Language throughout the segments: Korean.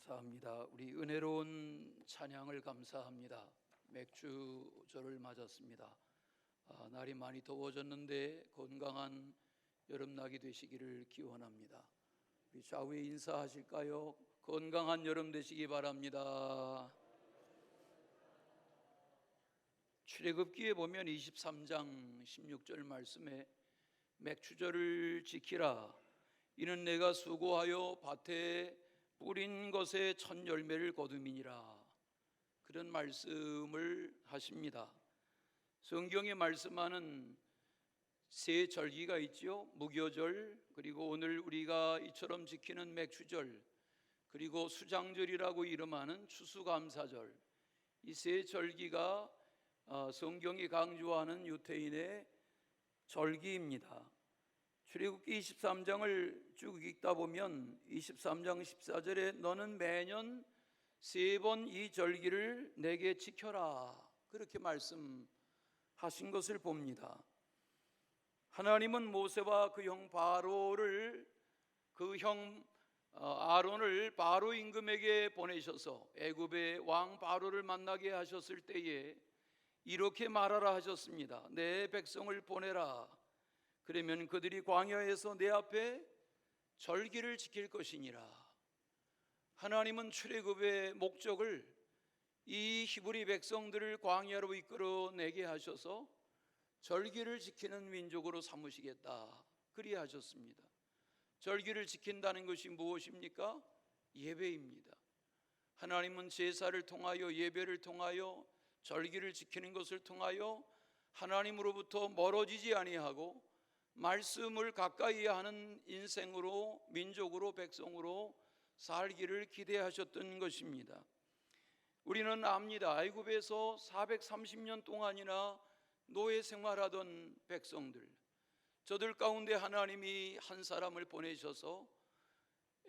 감사합니다. 우리 은혜로운 찬양을 감사합니다. 맥주절을 맞았습니다. 날이 많이 더워졌는데 건강한 여름나기 되시기를 기원합니다. 우리 좌우에 인사하실까요? 건강한 여름 되시기 바랍니다. 출애굽기에 보면 23장 16절 말씀에 맥주절을 지키라. 이는 내가 수고하여 밭에 뿌린 것에 첫 열매를 거둠이니라. 그런 말씀을 하십니다. 성경에 말씀하는 세 절기가 있죠. 무교절, 그리고 오늘 우리가 이처럼 지키는 맥주절, 그리고 수장절이라고 이름하는 추수감사절. 이 세 절기가 성경이 강조하는 유대인의 절기입니다. 출애굽기 23장을 쭉 읽다 보면 23장 14절에 너는 매년 3번 이 절기를 내게 지켜라, 그렇게 말씀하신 것을 봅니다. 하나님은 모세와 그 형 바로를, 그 형 아론을 바로 임금에게 보내셔서 애굽의 왕 바로를 만나게 하셨을 때에 이렇게 말하라 하셨습니다. 내 백성을 보내라. 그러면 그들이 광야에서 내 앞에 절기를 지킬 것이니라. 하나님은 출애굽의 목적을 이 히브리 백성들을 광야로 이끌어내게 하셔서 절기를 지키는 민족으로 삼으시겠다, 그리하셨습니다. 절기를 지킨다는 것이 무엇입니까? 예배입니다. 하나님은 제사를 통하여, 예배를 통하여, 절기를 지키는 것을 통하여 하나님으로부터 멀어지지 아니하고 말씀을 가까이 하는 인생으로, 민족으로, 백성으로 살기를 기대하셨던 것입니다. 우리는 압니다. 애굽에서 430년 동안이나 노예 생활하던 백성들, 저들 가운데 하나님이 한 사람을 보내셔서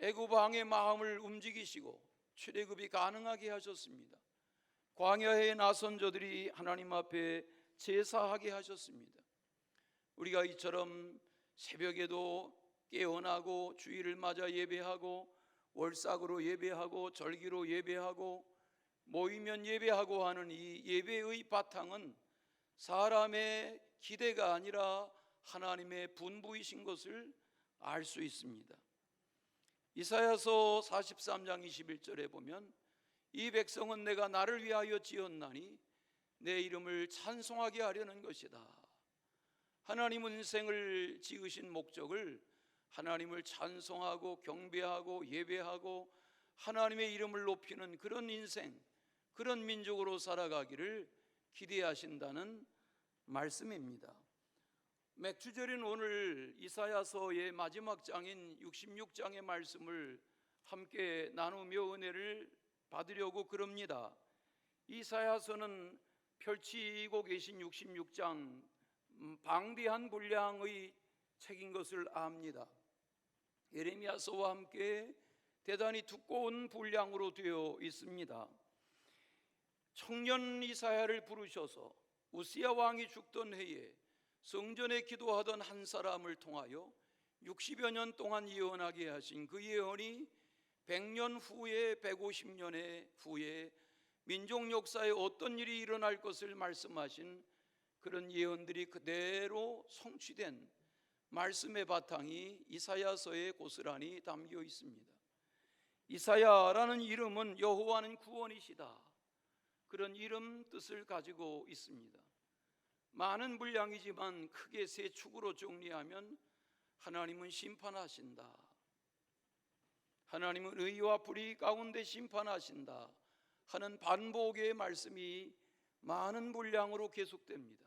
애굽 왕의 마음을 움직이시고 출애굽이 가능하게 하셨습니다. 광야에 나선 저들이 하나님 앞에 제사하게 하셨습니다. 우리가 이처럼 새벽에도 깨어나고 주일을 맞아 예배하고 월삭으로 예배하고 절기로 예배하고 모이면 예배하고 하는 이 예배의 바탕은 사람의 기대가 아니라 하나님의 분부이신 것을 알 수 있습니다. 이사야서 43장 21절에 보면 이 백성은 내가 나를 위하여 지었나니 내 이름을 찬송하게 하려는 것이다. 하나님은 인생을 지으신 목적을 하나님을 찬송하고 경배하고 예배하고 하나님의 이름을 높이는 그런 인생, 그런 민족으로 살아가기를 기대하신다는 말씀입니다. 맥주절인 오늘 이사야서의 마지막 장인 66장의 말씀을 함께 나누며 은혜를 받으려고 그럽니다. 이사야서는 펼치고 계신 66장 방대한 분량의 책인 것을 압니다. 예레미야서와 함께 대단히 두꺼운 분량으로 되어 있습니다. 청년 이사야를 부르셔서 우시야 왕이 죽던 해에 성전에 기도하던 한 사람을 통하여 60여 년 동안 예언하게 하신 그 예언이 100년 후에, 150년 후에 민족 역사에 어떤 일이 일어날 것을 말씀하신 그런 예언들이 그대로 성취된 말씀의 바탕이 이사야서에 고스란히 담겨 있습니다. 이사야라는 이름은 여호와는 구원이시다, 그런 이름 뜻을 가지고 있습니다. 많은 분량이지만 크게 세 축으로 정리하면 하나님은 심판하신다, 하나님은 의와 불의 가운데 심판하신다 하는 반복의 말씀이 많은 분량으로 계속됩니다.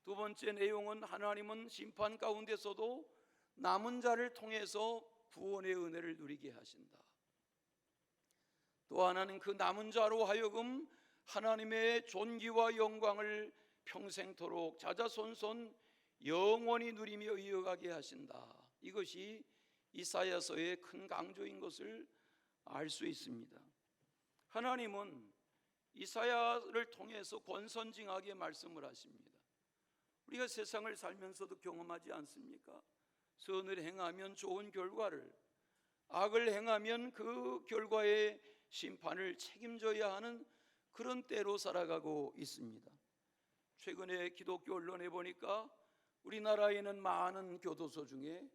두 번째 내용은 하나님은 심판 가운데서도 남은 자를 통해서 구원의 은혜를 누리게 하신다. 또 하나는 그 남은 자로 하여금 하나님의 존귀와 영광을 평생토록 자자손손 영원히 누리며 이어가게 하신다. 이것이 이사야서의 큰 강조인 것을 알 수 있습니다. 하나님은 이사야를 통해서 권선징하게 말씀을 하십니다. 우리가 세상을 살면서도 경험하지 않습니까? 선을 행하면 좋은 결과를, 악을 행하면 그 결과의 심판을 책임져야 하는 그런 때로 살아가고 있습니다. 최근에 기독교 언론에 보니까 우리나라에는 많은 교도소 중에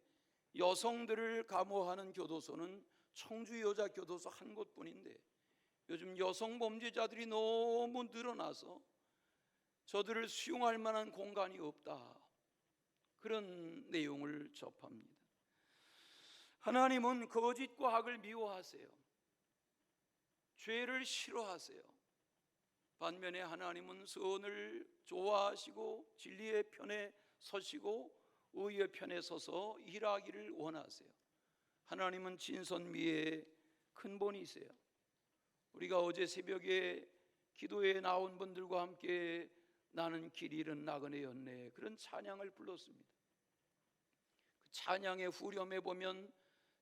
여성들을 감호하는 교도소는 청주 여자 교도소 한 곳뿐인데 요즘 여성 범죄자들이 너무 늘어나서 저들을 수용할 만한 공간이 없다, 그런 내용을 접합니다. 하나님은 거짓과 악을 미워하세요. 죄를 싫어하세요. 반면에 하나님은 선을 좋아하시고 진리의 편에 서시고 의의 편에 서서 일하기를 원하세요. 하나님은 진선미의 근본이세요. 우리가 어제 새벽에 기도에 나온 분들과 함께 나는 길 잃은 나그네였네, 그런 찬양을 불렀습니다. 그 찬양의 후렴에 보면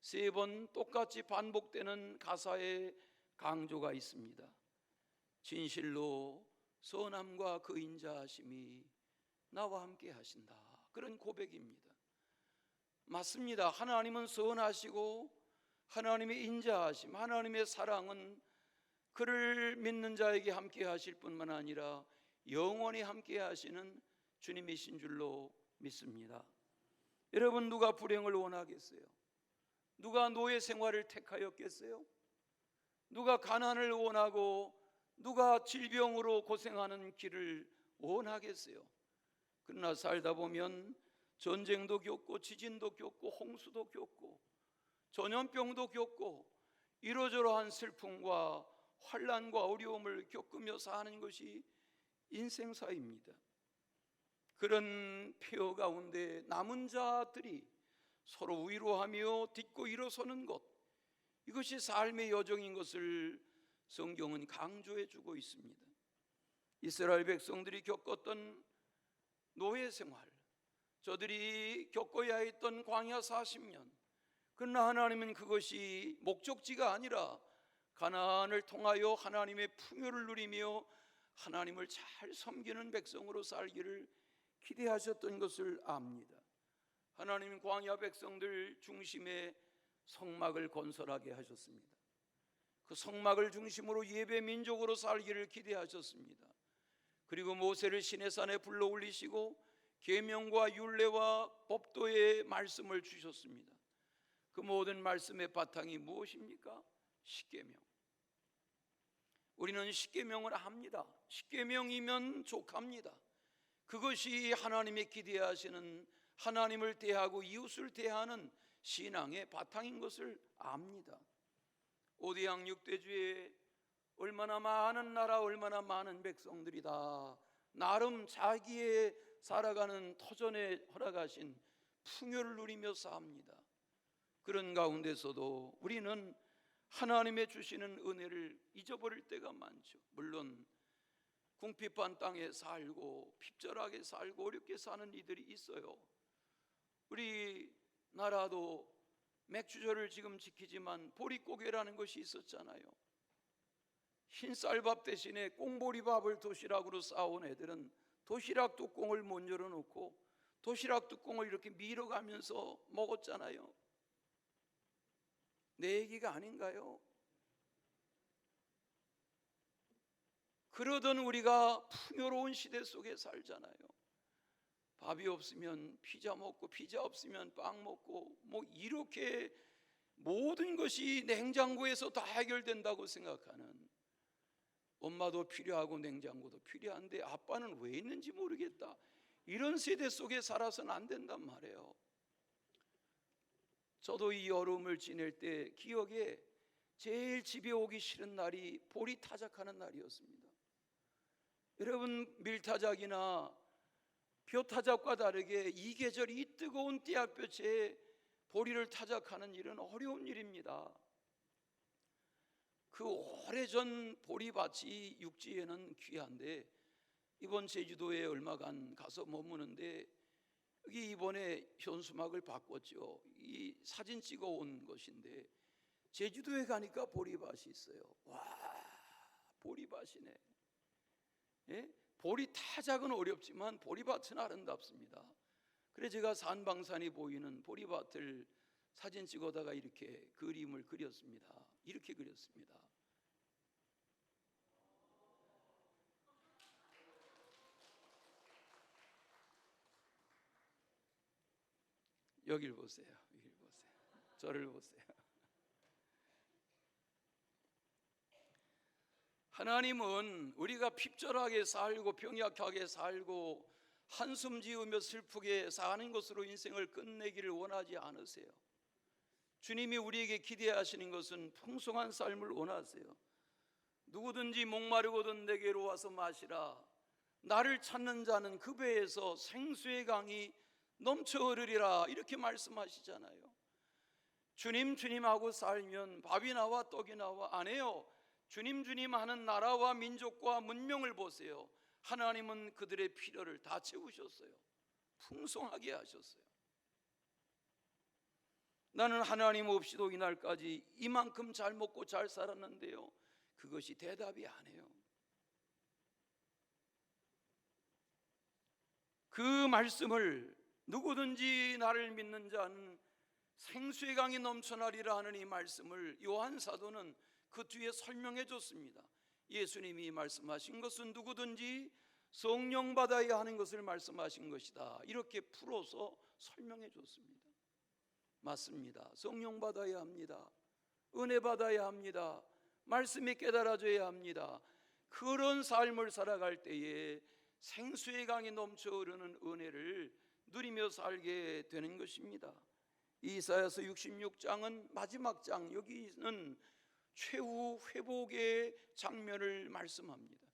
3번 똑같이 반복되는 가사의 강조가 있습니다. 진실로 선함과 그 인자하심이 나와 함께 하신다, 그런 고백입니다. 맞습니다. 하나님은 선하시고 하나님의 인자하심, 하나님의 사랑은 그를 믿는 자에게 함께 하실 뿐만 아니라 영원히 함께 하시는 주님이신 줄로 믿습니다. 여러분, 누가 불행을 원하겠어요? 누가 노예 생활을 택하였겠어요? 누가 가난을 원하고 누가 질병으로 고생하는 길을 원하겠어요? 그러나 살다 보면 전쟁도 겪고 지진도 겪고 홍수도 겪고 전염병도 겪고 이러저러한 슬픔과 환난과 어려움을 겪으며 사는 것이 인생사입니다. 그런 폐허 가운데 남은 자들이 서로 위로하며 딛고 일어서는 것, 이것이 삶의 여정인 것을 성경은 강조해 주고 있습니다. 이스라엘 백성들이 겪었던 노예 생활, 저들이 겪어야 했던 광야 40년, 그러나 하나님은 그것이 목적지가 아니라 가나안을 통하여 하나님의 풍요를 누리며 하나님을 잘 섬기는 백성으로 살기를 기대하셨던 것을 압니다. 하나님 광야 백성들 중심에 성막을 건설하게 하셨습니다. 그 성막을 중심으로 예배 민족으로 살기를 기대하셨습니다. 그리고 모세를 시내산에 불러 올리시고 계명과 율례와 법도의 말씀을 주셨습니다. 그 모든 말씀의 바탕이 무엇입니까? 십계명. 우리는 십계명을 합니다. 십계명이면 족합니다. 그것이 하나님이 기대하시는, 하나님을 대하고 이웃을 대하는 신앙의 바탕인 것을 압니다. 오대양 6대주에 얼마나 많은 나라, 얼마나 많은 백성들이다 나름 자기의 살아가는 터전에 허락하신 풍요를 누리며 삽니다. 그런 가운데서도 우리는 하나님의 주시는 은혜를 잊어버릴 때가 많죠. 물론 궁핍한 땅에 살고 핍절하게 살고 어렵게 사는 이들이 있어요. 우리 나라도 맥주절을 지금 지키지만 보릿고개라는 것이 있었잖아요. 흰쌀밥 대신에 꽁보리밥을 도시락으로 싸온 애들은 도시락 뚜껑을 못 열어놓고 도시락 뚜껑을 이렇게 밀어가면서 먹었잖아요. 내 얘기가 아닌가요? 그러던 우리가 풍요로운 시대 속에 살잖아요. 밥이 없으면 피자 먹고 피자 없으면 빵 먹고 뭐 이렇게 모든 것이 냉장고에서 다 해결된다고 생각하는, 엄마도 필요하고 냉장고도 필요한데 아빠는 왜 있는지 모르겠다, 이런 세대 속에 살아서는 안 된단 말이에요. 저도 이 여름을 지낼 때 기억에 제일 집에 오기 싫은 날이 보리 타작하는 날이었습니다. 여러분, 밀타작이나 벼타작과 다르게 이 계절 이 뜨거운 띠약볕에 보리를 타작하는 일은 어려운 일입니다. 그 오래전 보리밭이 육지에는 귀한데 이번 제주도에 얼마간 가서 머무는데 여기 이번에 현수막을 바꿨죠. 이 사진 찍어 온 것인데 제주도에 가니까 보리밭이 있어요. 와, 보리밭이네. 예? 보리 타작은 어렵지만 보리밭은 아름답습니다. 그래서 제가 산방산이 보이는 보리밭을 사진 찍어다가 이렇게 그림을 그렸습니다. 이렇게 그렸습니다. 여길 보세요. 여길 보세요. 저를 보세요. 하나님은 우리가 핍절하게 살고 병약하게 살고 한숨 지으며 슬프게 사는 것으로 인생을 끝내기를 원하지 않으세요. 주님이 우리에게 기대하시는 것은 풍성한 삶을 원하세요. 누구든지 목마르거든 내게로 와서 마시라. 나를 찾는 자는 그 배에서 생수의 강이 넘쳐 흐르리라. 이렇게 말씀하시잖아요. 주님 주님 하고 살면 밥이 나와 떡이 나와 안 해요. 주님 주님 하는 나라와 민족과 문명을 보세요. 하나님은 그들의 필요를 다 채우셨어요. 풍성하게 하셨어요. 나는 하나님 없이도 이날까지 이만큼 잘 먹고 잘 살았는데요, 그것이 대답이 아니에요. 그 말씀을 누구든지 나를 믿는 자는 생수의 강이 넘쳐나리라 하는 이 말씀을 요한 사도는 그 뒤에 설명해 줬습니다. 예수님이 말씀하신 것은 누구든지 성령 받아야 하는 것을 말씀하신 것이다. 이렇게 풀어서 설명해 줬습니다. 맞습니다. 성령 받아야 합니다. 은혜 받아야 합니다. 말씀이 깨달아져야 합니다. 그런 삶을 살아갈 때에 생수의 강이 넘쳐 흐르는 은혜를 누리며 살게 되는 것입니다. 이사야서 66장은 마지막 장, 여기는 최후 회복의 장면을 말씀합니다.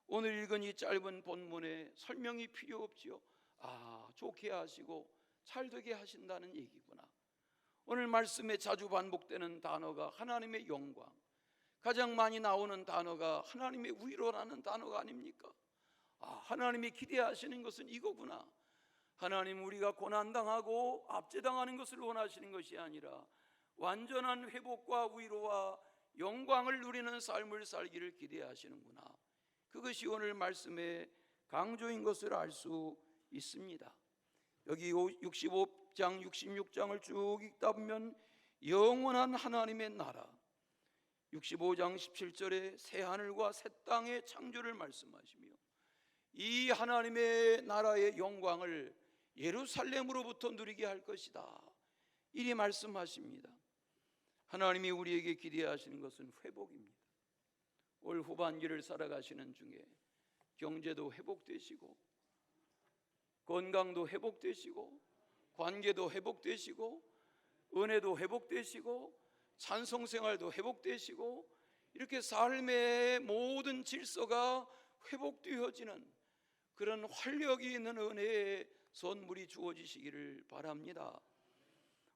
오늘 읽은 이 짧은 본문에 설명이 필요 없지요. 좋게 하시고 잘 되게 하신다는 얘기구나. 오늘 말씀에 자주 반복되는 단어가 하나님의 영광, 가장 많이 나오는 단어가 하나님의 위로라는 단어가 아닙니까? 하나님이 기대하시는 것은 이거구나. 하나님, 우리가 고난당하고 압제당하는 것을 원하시는 것이 아니라 완전한 회복과 위로와 영광을 누리는 삶을 살기를 기대하시는구나. 그것이 오늘 말씀의 강조인 것을 알 수 있습니다. 여기 65장 66장을 쭉 읽다 보면 영원한 하나님의 나라, 65장 17절에 새 하늘과 새 땅의 창조를 말씀하시며 이 하나님의 나라의 영광을 예루살렘으로부터 누리게 할 것이다, 이리 말씀하십니다. 하나님이 우리에게 기대하시는 것은 회복입니다. 올 후반기를 살아가시는 중에 경제도 회복되시고 건강도 회복되시고 관계도 회복되시고 은혜도 회복되시고 찬송생활도 회복되시고 이렇게 삶의 모든 질서가 회복되어지는 그런 활력이 있는 은혜의 선물이 주어지시기를 바랍니다.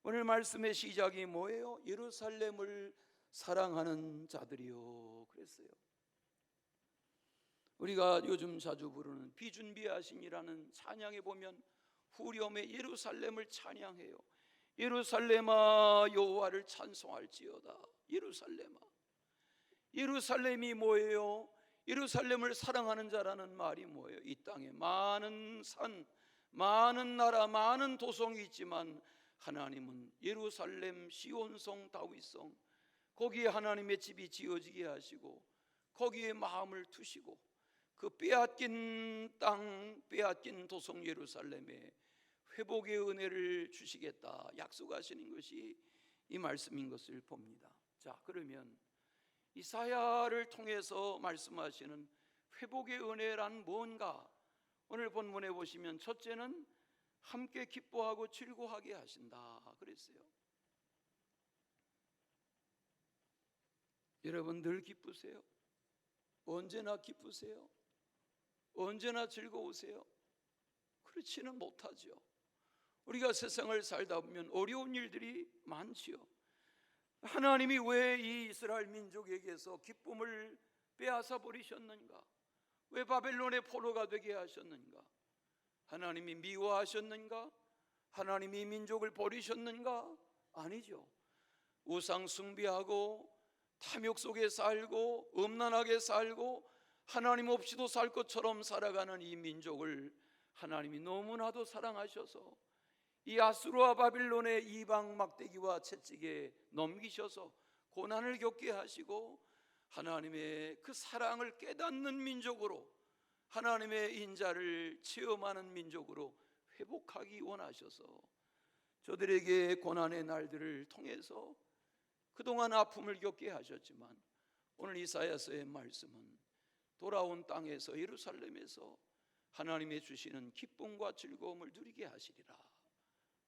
오늘 말씀의 시작이 뭐예요? 예루살렘을 사랑하는 자들이요 그랬어요. 우리가 요즘 자주 부르는 비준비하신이라는 찬양에 보면 후렴에 예루살렘을 찬양해요. 예루살렘아 여호와를 찬송할지어다. 예루살렘아. 예루살렘이 뭐예요? 예루살렘을 사랑하는 자라는 말이 뭐예요? 이 땅에 많은 산, 많은 나라, 많은 도성이 있지만 하나님은 예루살렘 시온성 다윗성, 거기에 하나님의 집이 지어지게 하시고 거기에 마음을 두시고 그 빼앗긴 땅, 빼앗긴 도성 예루살렘에 회복의 은혜를 주시겠다 약속하시는 것이 이 말씀인 것을 봅니다. 자, 그러면 이사야를 통해서 말씀하시는 회복의 은혜란 뭔가? 오늘 본문에 보시면 첫째는 함께 기뻐하고 즐거워하게 하신다 그랬어요. 여러분 늘 기쁘세요? 언제나 기쁘세요? 언제나 즐거우세요? 그렇지는 못하죠. 우리가 세상을 살다 보면 어려운 일들이 많지요. 하나님이 왜 이 이스라엘 민족에게서 기쁨을 빼앗아 버리셨는가? 왜 바벨론의 포로가 되게 하셨는가? 하나님이 미워하셨는가? 하나님이 민족을 버리셨는가? 아니죠. 우상 숭배하고 탐욕 속에 살고 음란하게 살고 하나님 없이도 살 것처럼 살아가는 이 민족을 하나님이 너무나도 사랑하셔서 이 아수르와 바빌론의 이방 막대기와 채찍에 넘기셔서 고난을 겪게 하시고 하나님의 그 사랑을 깨닫는 민족으로, 하나님의 인자를 체험하는 민족으로 회복하기 원하셔서 저들에게 고난의 날들을 통해서 그동안 아픔을 겪게 하셨지만 오늘 이사야서의 말씀은 돌아온 땅에서, 예루살렘에서 하나님의 주시는 기쁨과 즐거움을 누리게 하시리라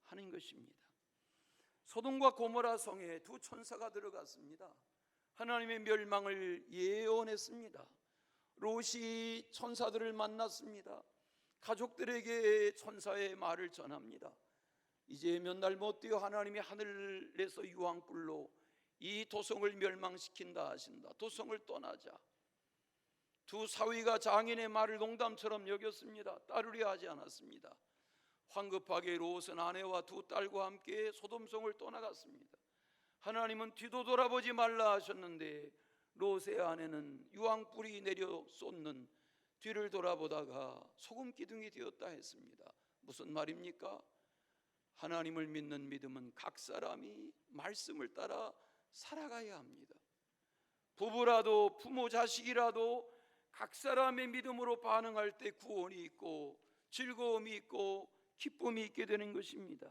하는 것입니다. 소돔과 고모라 성에 두 천사가 들어갔습니다. 하나님의 멸망을 예언했습니다. 롯이 천사들을 만났습니다. 가족들에게 천사의 말을 전합니다. 이제 몇 날 못 되어 하나님이 하늘에서 유황불로 이 도성을 멸망시킨다 하신다. 도성을 떠나자. 두 사위가 장인의 말을 농담처럼 여겼습니다. 따르려 하지 않았습니다. 황급하게 롯은 아내와 두 딸과 함께 소돔성을 떠나갔습니다. 하나님은 뒤도 돌아보지 말라 하셨는데 롯의 아내는 유황불이 내려 쏟는 뒤를 돌아보다가 소금 기둥이 되었다 했습니다. 무슨 말입니까? 하나님을 믿는 믿음은 각 사람이 말씀을 따라 살아가야 합니다. 부부라도 부모 자식이라도 각 사람의 믿음으로 반응할 때 구원이 있고 즐거움이 있고 기쁨이 있게 되는 것입니다.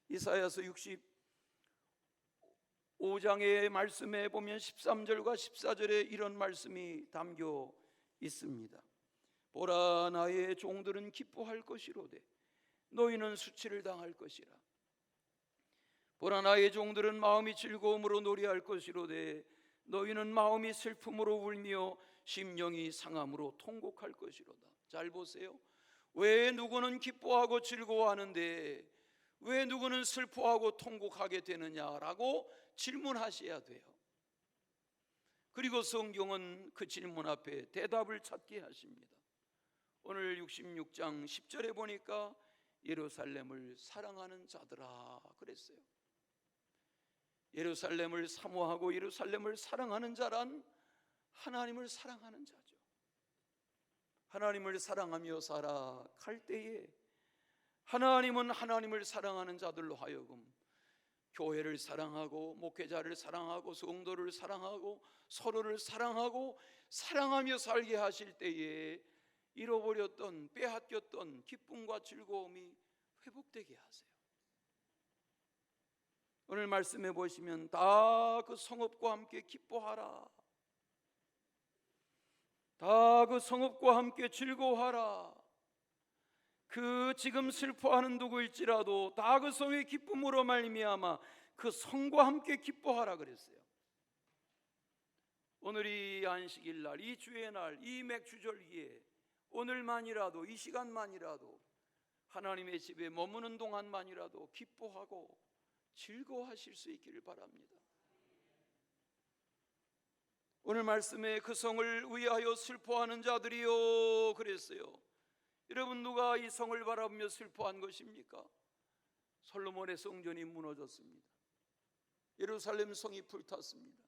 이사야서 65장의 말씀에 보면 13절과 14절에 이런 말씀이 담겨 있습니다. 보라, 나의 종들은 기뻐할 것이로되 너희는 수치를 당할 것이라. 보라, 나의 종들은 마음이 즐거움으로 노래할 것이로되 너희는 마음이 슬픔으로 울며 심령이 상함으로 통곡할 것이로다. 잘 보세요. 왜 누구는 기뻐하고 즐거워하는데 왜 누구는 슬퍼하고 통곡하게 되느냐라고 질문하셔야 돼요. 그리고 성경은 그 질문 앞에 대답을 찾게 하십니다. 오늘 66장 10절에 보니까 예루살렘을 사랑하는 자들아 그랬어요. 예루살렘을 사모하고 예루살렘을 사랑하는 자란 하나님을 사랑하는 자죠. 하나님을 사랑하며 살아갈 때에 하나님은 하나님을 사랑하는 자들로 하여금 교회를 사랑하고 목회자를 사랑하고 성도를 사랑하고 서로를 사랑하고 사랑하며 살게 하실 때에 잃어버렸던 빼앗겼던 기쁨과 즐거움이 회복되게 하세요. 오늘 말씀해 보시면 다 그 성읍과 함께 기뻐하라, 다 그 성읍과 함께 즐거워하라. 그 지금 슬퍼하는 누구일지라도 다 그 성의 기쁨으로 말미암아 그 성과 함께 기뻐하라 그랬어요. 오늘이 안식일 날, 이 주의 날, 이 맥주절기에 오늘만이라도, 이 시간만이라도 하나님의 집에 머무는 동안만이라도 기뻐하고 즐거워하실 수 있기를 바랍니다. 오늘 말씀에 그 성을 위하여 슬퍼하는 자들이요 그랬어요. 여러분, 누가 이 성을 바라보며 슬퍼한 것입니까? 솔로몬의 성전이 무너졌습니다. 예루살렘 성이 불탔습니다.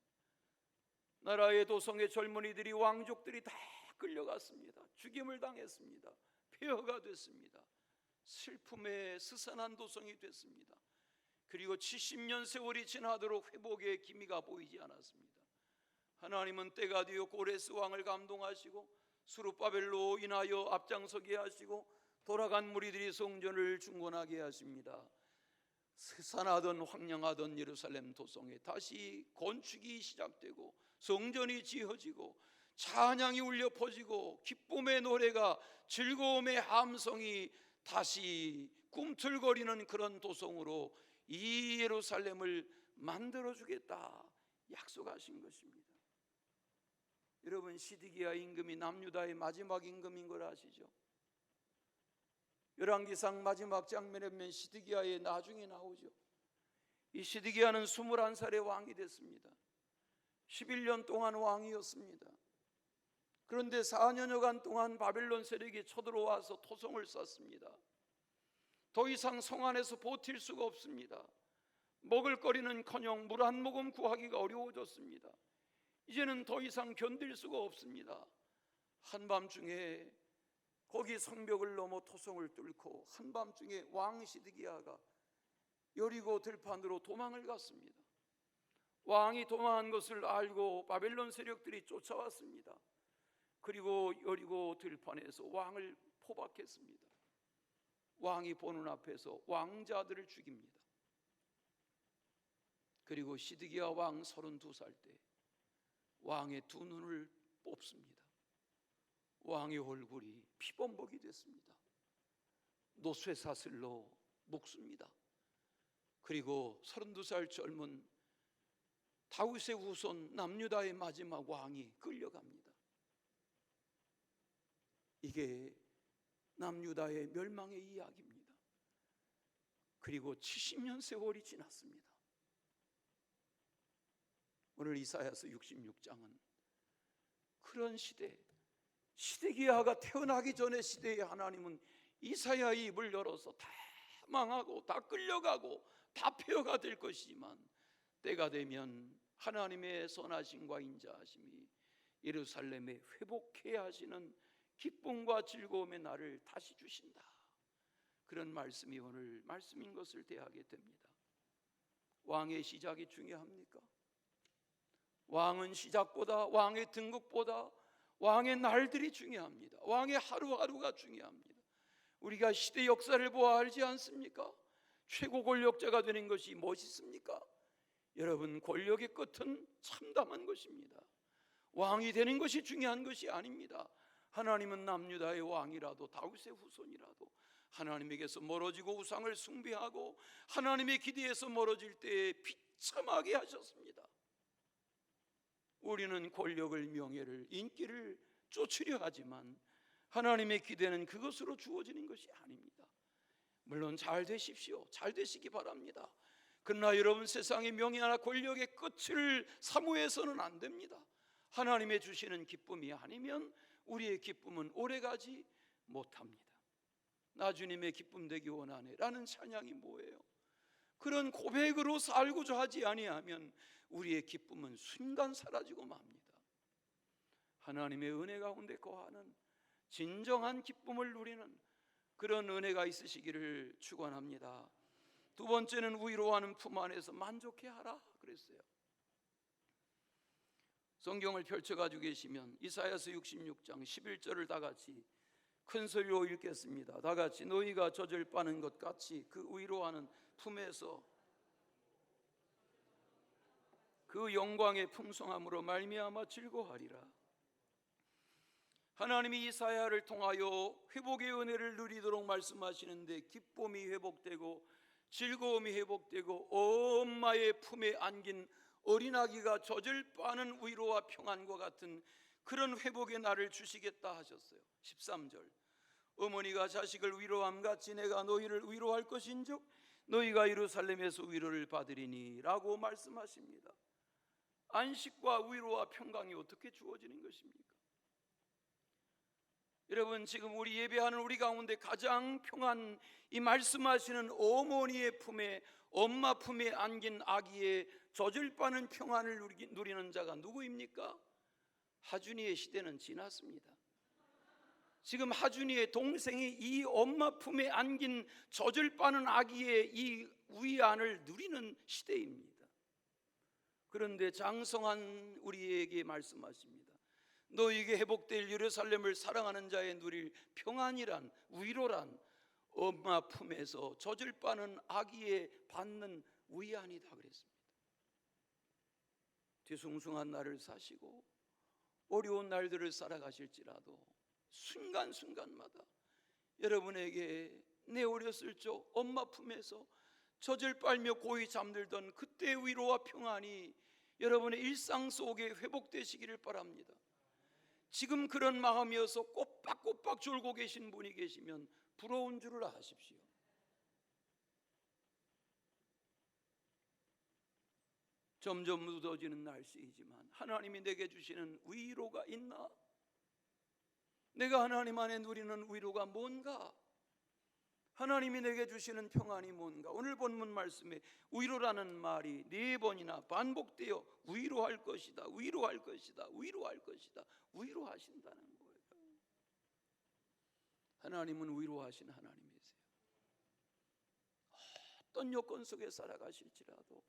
나라의 도성의 젊은이들이, 왕족들이 다 끌려갔습니다. 죽임을 당했습니다. 폐허가 됐습니다. 슬픔의 스산한 도성이 됐습니다. 그리고 70년 세월이 지나도록 회복의 기미가 보이지 않았습니다. 하나님은 때가 되어 고레스 왕을 감동하시고 수룹바벨로 인하여 앞장서게 하시고 돌아간 무리들이 성전을 중건하게 하십니다. 스산하던 황량하던 예루살렘 도성에 다시 건축이 시작되고 성전이 지어지고 찬양이 울려 퍼지고 기쁨의 노래가, 즐거움의 함성이 다시 꿈틀거리는 그런 도성으로 이 예루살렘을 만들어주겠다 약속하신 것입니다. 여러분, 시드기야 임금이 남유다의 마지막 임금인 걸 아시죠? 열왕기상 마지막 장면에 보면 시드기야의 나중에 나오죠. 이 시드기야는 21살의 왕이 됐습니다. 11년 동안 왕이었습니다. 그런데 4년여간 동안 바벨론 세력이 쳐들어와서 토성을 쐈습니다. 더 이상 성 안에서 버틸 수가 없습니다. 먹을거리는커녕 물 한 모금 구하기가 어려워졌습니다. 이제는 더 이상 견딜 수가 없습니다. 한밤중에 거기 성벽을 넘어 토성을 뚫고 한밤중에 왕 시드기야가 여리고 들판으로 도망을 갔습니다. 왕이 도망한 것을 알고 바벨론 세력들이 쫓아왔습니다. 그리고 여리고 들판에서 왕을 포박했습니다. 왕이 보는 앞에서 왕자들을 죽입니다. 그리고 시드기야 왕 32살 때 왕의 두 눈을 뽑습니다. 왕의 얼굴이 피범벅이 됐습니다. 노쇠사슬로 묶습니다. 그리고 32살 젊은 다윗의 후손 남유다의 마지막 왕이 끌려갑니다. 이게 남유다의 멸망의 이야기입니다. 그리고 70년 세월이 지났습니다. 오늘 이사야서 66장은 그런 시드기야가 태어나기 전의 시대에 하나님은 이사야의 입을 열어서 다 망하고 다 끌려가고 다 폐허가 될 것이지만 때가 되면 하나님의 선하심과 인자하심이 예루살렘에 회복해야 하시는 기쁨과 즐거움의 날을 다시 주신다. 그런 말씀이 오늘 말씀인 것을 대하게 됩니다. 왕의 시작이 중요합니까? 왕은 시작보다, 왕의 등극보다 왕의 날들이 중요합니다. 왕의 하루하루가 중요합니다. 우리가 시대 역사를 보아 알지 않습니까? 최고 권력자가 되는 것이 멋있습니까? 여러분, 권력의 끝은 참담한 것입니다. 왕이 되는 것이 중요한 것이 아닙니다. 하나님은 남유다의 왕이라도 다윗의 후손이라도 하나님에게서 멀어지고 우상을 숭배하고 하나님의 기대에서 멀어질 때에 비참하게 하셨습니다. 우리는 권력을, 명예를, 인기를 쫓으려 하지만 하나님의 기대는 그것으로 주어지는 것이 아닙니다. 물론 잘 되십시오. 잘 되시기 바랍니다. 그러나 여러분, 세상의 명예나 권력의 끝을 사모해서는 안 됩니다. 하나님의 주시는 기쁨이 아니면 우리의 기쁨은 오래가지 못합니다. 나 주님의 기쁨 되기 원하네 라는 찬양이 뭐예요? 그런 고백으로 살고자 하지 아니하면 우리의 기쁨은 순간 사라지고 맙니다. 하나님의 은혜 가운데 거하는 진정한 기쁨을 누리는 그런 은혜가 있으시기를 축원합니다. 두 번째는 위로하는 품 안에서 만족해하라 그랬어요. 성경을 펼쳐가지고 계시면 이사야서 66장 11절을 다 같이 큰 소리로 읽겠습니다. 다 같이. 너희가 젖을 빠는 것 같이 그 위로하는 품에서 그 영광의 풍성함으로 말미암아 즐거워하리라. 하나님이 이사야를 통하여 회복의 은혜를 누리도록 말씀하시는데 기쁨이 회복되고 즐거움이 회복되고 엄마의 품에 안긴 어린아기가 젖을 빠는 위로와 평안과 같은 그런 회복의 날을 주시겠다 하셨어요. 13절. 어머니가 자식을 위로함 같이 내가 너희를 위로할 것인즉 너희가 예루살렘에서 위로를 받으리니 라고 말씀하십니다. 안식과 위로와 평강이 어떻게 주어지는 것입니까? 여러분, 지금 우리 예배하는 우리 가운데 가장 평안, 이 말씀하시는 어머니의 품에, 엄마 품에 안긴 아기의 젖을 빠는 평안을 누리는 자가 누구입니까? 하준이의 시대는 지났습니다. 지금 하준이의 동생이 이 엄마 품에 안긴 젖을 빠는 아기의 이 위안을 누리는 시대입니다. 그런데 장성한 우리에게 말씀하십니다. 너희에게 회복될 예루살렘을 사랑하는 자의 누릴 평안이란, 위로란 엄마 품에서 젖을 빠는 아기의 받는 위안이다 그랬습니다. 뒤숭숭한 날을 사시고 어려운 날들을 살아가실지라도 순간순간마다 여러분에게 내 어렸을 적 엄마 품에서 젖을 빨며 고이 잠들던 그때의 위로와 평안이 여러분의 일상 속에 회복되시기를 바랍니다. 지금 그런 마음이어서 꼬박꼬박 졸고 계신 분이 계시면 부러운 줄을 아십시오. 점점 무더워지는 날씨이지만 하나님이 내게 주시는 위로가 있나? 내가 하나님 안에 누리는 위로가 뭔가? 하나님이 내게 주시는 평안이 뭔가? 오늘 본문 말씀에 위로라는 말이 4번이나 반복되어 위로할 것이다, 위로할 것이다, 위로할 것이다, 위로하신다는 거예요. 하나님은 위로하신 하나님이세요. 어떤 여건 속에 살아가실지라도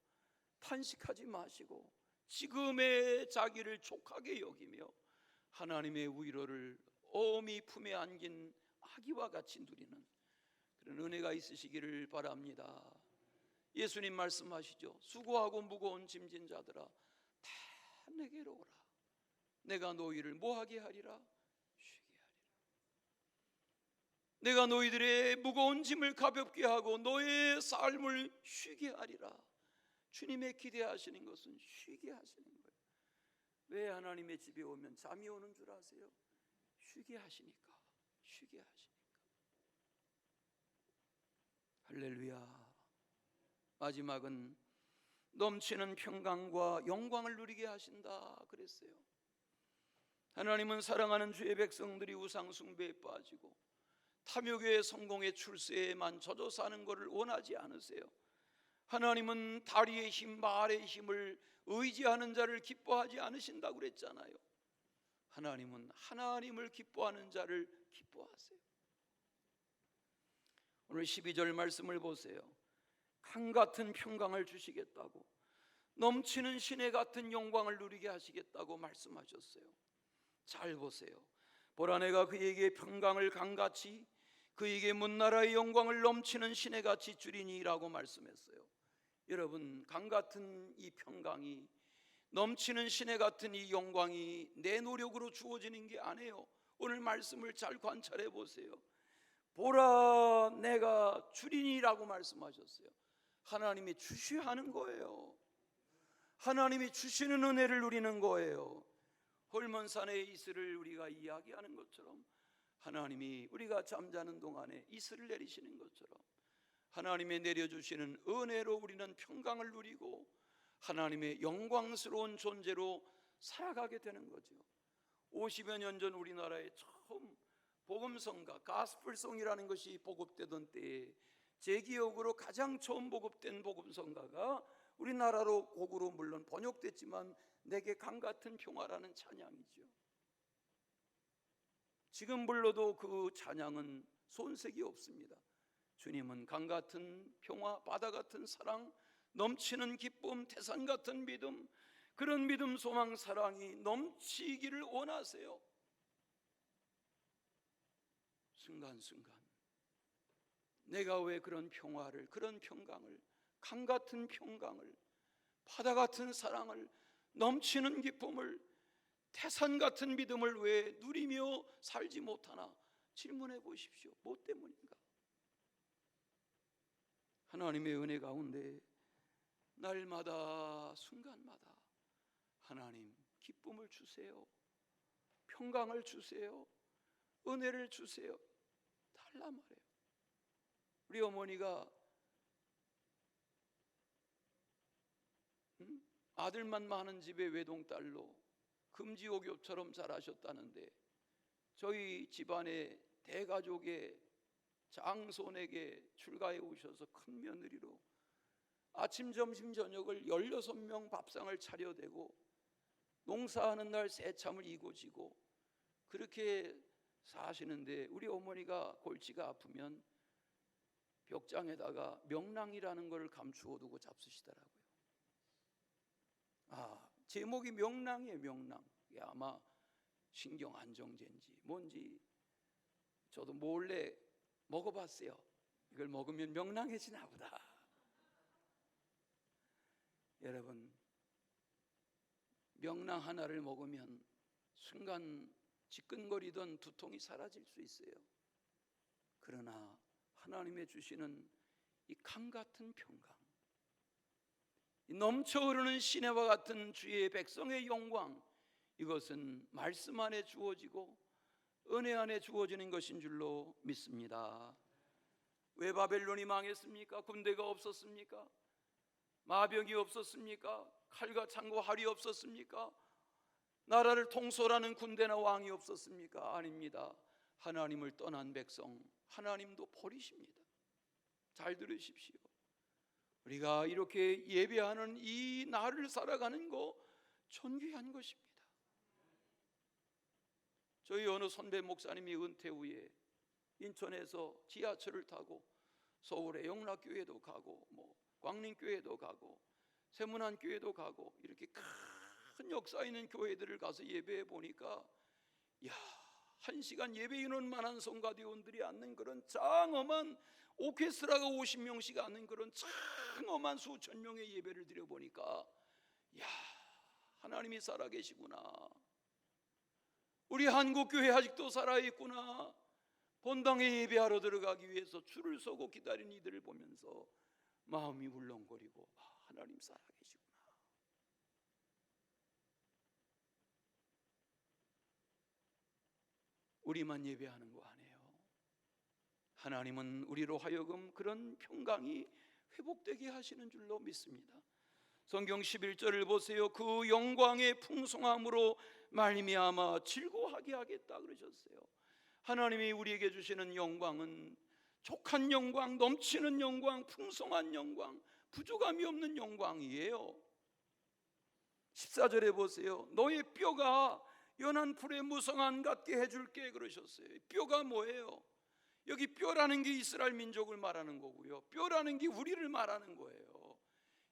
탄식하지 마시고 지금의 자기를 족하게 여기며 하나님의 위로를 엄히 품에 안긴 아기와 같이 누리는 그런 은혜가 있으시기를 바랍니다. 예수님 말씀하시죠. 수고하고 무거운 짐진 자들아 다 내게로 오라. 내가 너희를 뭐하게 하리라? 쉬게 하리라. 내가 너희들의 무거운 짐을 가볍게 하고 너의 삶을 쉬게 하리라. 주님의 기대하시는 것은 쉬게 하시는 거예요. 왜 하나님의 집에 오면 잠이 오는 줄 아세요? 쉬게 하시니까. 쉬게 하시니까. 할렐루야. 마지막은 넘치는 평강과 영광을 누리게 하신다 그랬어요. 하나님은 사랑하는 주의 백성들이 우상 숭배에 빠지고 탐욕의 성공의 출세에만 젖어 사는 것을 원하지 않으세요. 하나님은 다리의 힘, 말의 힘을 의지하는 자를 기뻐하지 않으신다고 그랬잖아요. 하나님은 하나님을 기뻐하는 자를 기뻐하세요. 오늘 12절 말씀을 보세요. 강같은 평강을 주시겠다고, 넘치는 시내 같은 영광을 누리게 하시겠다고 말씀하셨어요. 잘 보세요. 보라, 내가 그에게 평강을 강같이, 그에게 문나라의 영광을 넘치는 시내같이 주리니라고 말씀했어요. 여러분, 강같은 이 평강이, 넘치는 시내 같은 이 영광이 내 노력으로 주어지는 게 아니에요. 오늘 말씀을 잘 관찰해 보세요. 보라, 내가 주리니라고 말씀하셨어요. 하나님이 주셔야 하는 거예요. 하나님이 주시는 은혜를 누리는 거예요. 홀몬산의 이슬을 우리가 이야기하는 것처럼 하나님이 우리가 잠자는 동안에 이슬을 내리시는 것처럼 하나님의 내려주시는 은혜로 우리는 평강을 누리고 하나님의 영광스러운 존재로 살아가게 되는 거죠. 50여 년 전 우리나라에 처음 복음성가, 가스펠송이라는 것이 보급되던 때에 제 기억으로 가장 처음 보급된 복음성가가 우리나라로 곡으로 물론 번역됐지만 내게 강같은 평화라는 찬양이죠. 지금 불러도 그 찬양은 손색이 없습니다. 주님은 강같은 평화, 바다같은 사랑, 넘치는 기쁨, 태산같은 믿음, 그런 믿음, 소망, 사랑이 넘치기를 원하세요. 순간순간 내가 왜 그런 평화를, 그런 평강을, 강같은 평강을, 바다같은 사랑을, 넘치는 기쁨을, 태산같은 믿음을 왜 누리며 살지 못하나 질문해 보십시오. 뭐 때문인가? 하나님의 은혜 가운데 날마다 순간마다 하나님 기쁨을 주세요, 평강을 주세요, 은혜를 주세요 달라 말해요. 우리 어머니가 아들만 많은 집의 외동딸로 금지옥엽처럼 자라셨다는데 저희 집안의 대가족의 장손에게 출가해 오셔서 큰 며느리로 아침, 점심, 저녁을 16명 밥상을 차려대고 농사하는 날 새참을 이고 지고 그렇게 사시는데 우리 어머니가 골치가 아프면 벽장에다가 명랑이라는 걸 감추어 두고 잡수시더라고요. 제목이 명랑이에요. 명랑. 이게 아마 신경 안정제인지 뭔지 저도 몰래 먹어봤어요. 이걸 먹으면 명랑해지나 보다. 여러분, 명랑 하나를 먹으면 순간 지끈거리던 두통이 사라질 수 있어요. 그러나 하나님의 주시는 이 강같은 평강, 이 넘쳐 흐르는 시내와 같은 주의 백성의 영광, 이것은 말씀 안에 주어지고 은혜 안에 주어지는 것인 줄로 믿습니다. 왜 바벨론이 망했습니까? 군대가 없었습니까? 마병이 없었습니까? 칼과 창과 활이 없었습니까? 나라를 통솔하는 군대나 왕이 없었습니까? 아닙니다. 하나님을 떠난 백성 하나님도 버리십니다. 잘 들으십시오. 우리가 이렇게 예배하는 이 날을 살아가는 거 존귀한 것입니다. 저희 어느 선배 목사님이 은퇴 후에 인천에서 지하철을 타고 서울의 영락교회도 가고 광림교회도 가고 세문안교회도 가고 이렇게 큰 역사 있는 교회들을 가서 예배해 보니까 야, 1시간 예배 인원만한 성가대원들이 앉는 그런 장엄한 오케스트라가 50명씩 앉는 그런 장엄한 수천 명의 예배를 드려보니까 야, 하나님이 살아계시구나. 우리 한국교회 아직도 살아있구나. 본당에 예배하러 들어가기 위해서 줄을 서고 기다리는 이들을 보면서 마음이 울렁거리고 하나님 살아계시구나. 우리만 예배하는 거 아니에요. 하나님은 우리로 하여금 그런 평강이 회복되게 하시는 줄로 믿습니다. 성경 11절을 보세요. 그 영광의 풍성함으로 말미암아 즐거워하게 하겠다 그러셨어요. 하나님이 우리에게 주시는 영광은 족한 영광, 넘치는 영광, 풍성한 영광, 부족함이 없는 영광이에요. 14절에 보세요. 너의 뼈가 연한 풀의 무성한 같게 해줄게 그러셨어요. 뼈가 뭐예요? 여기 뼈라는 게 이스라엘 민족을 말하는 거고요, 뼈라는 게 우리를 말하는 거예요.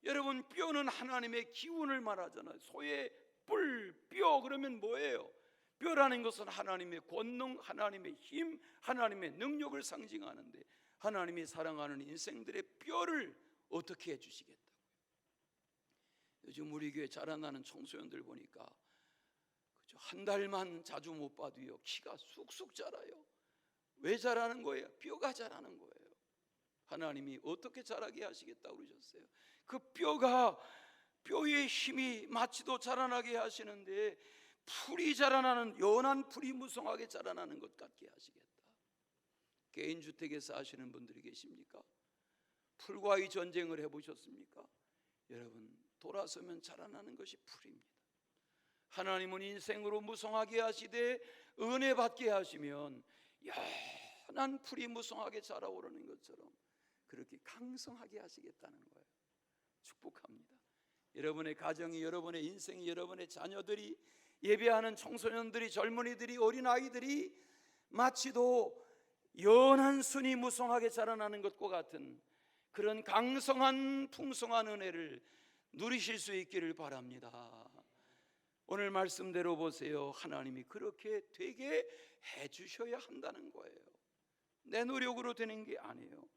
여러분, 뼈는 하나님의 기운을 말하잖아요. 소의 뿔, 뼈 그러면 뭐예요? 뼈라는 것은 하나님의 권능, 하나님의 힘, 하나님의 능력을 상징하는데 하나님이 사랑하는 인생들의 뼈를 어떻게 해주시겠다고요? 요즘 우리 교회 자라나는 청소년들 보니까 한 달만 자주 못 봐도요 키가 쑥쑥 자라요. 왜 자라는 거예요? 뼈가 자라는 거예요. 하나님이 어떻게 자라게 하시겠다고 그러셨어요? 그 뼈의 힘이 마치도 자라나게 하시는데 풀이 자라나는, 연한 풀이 무성하게 자라나는 것 같게 하시겠다. 개인주택에서 사시는 분들이 계십니까? 풀과의 전쟁을 해보셨습니까? 여러분, 돌아서면 자라나는 것이 풀입니다. 하나님은 인생으로 무성하게 하시되 은혜 받게 하시면 연한 풀이 무성하게 자라오르는 것처럼 그렇게 강성하게 하시겠다는 거예요. 축복합니다. 여러분의 가정이, 여러분의 인생이, 여러분의 자녀들이, 예배하는 청소년들이, 젊은이들이, 어린아이들이 마치도 연한 순이 무성하게 자라나는 것과 같은 그런 강성한 풍성한 은혜를 누리실 수 있기를 바랍니다. 오늘 말씀대로 보세요. 하나님이 그렇게 되게 해주셔야 한다는 거예요. 내 노력으로 되는 게 아니에요.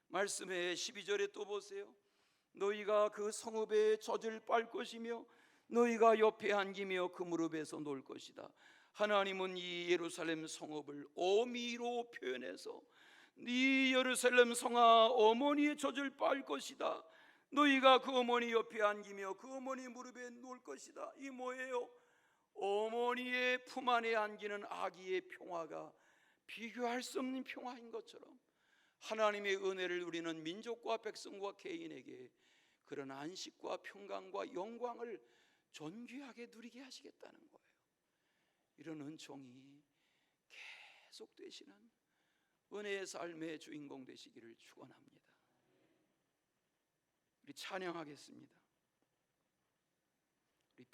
말씀의 12절에 또 보세요. 너희가 그 성읍의 젖을 빨 것이며 너희가 옆에 안기며 그 무릎에서 놀 것이다. 하나님은 이 예루살렘 성읍을 어미로 표현해서 네 예루살렘 성아, 어머니의 젖을 빨 것이다. 너희가 그 어머니 옆에 안기며 그 어머니 무릎에 놓을 것이다. 이 뭐예요? 어머니의 품 안에 안기는 아기의 평화가 비교할 수 없는 평화인 것처럼 하나님의 은혜를 누리는 민족과 백성과 개인에게 그런 안식과 평강과 영광을 존귀하게 누리게 하시겠다는 거예요. 이런 은총이 계속 되시는 은혜의 삶의 주인공 되시기를 축원합니다. 우리 찬양하겠습니다. 우리